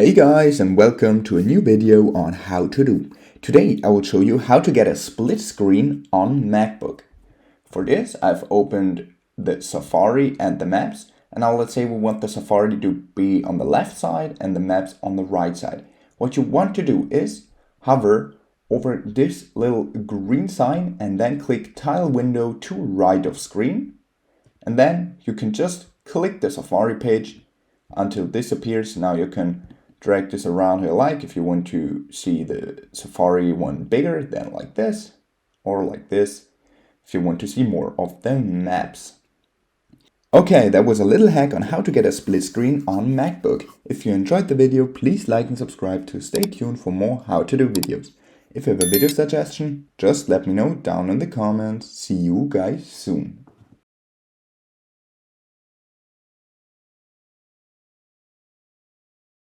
Hey guys, and welcome to a new video on how to do. Today I will show you how to get a split screen on MacBook. For this I've opened the Safari and the maps, and now let's say we want the Safari to be on the left side and the maps on the right side. What you want to do is hover over this little green sign and then click tile window to right of screen, and then you can just click the Safari page until this appears. Now you can drag this around here, like if you want to see the Safari one bigger, then like this, or like this if you want to see more of the maps. Okay, that was a little hack on how to get a split screen on MacBook. If you enjoyed the video, please like and subscribe to stay tuned for more how to do videos. If you have a video suggestion, just let me know down in the comments. See you guys soon.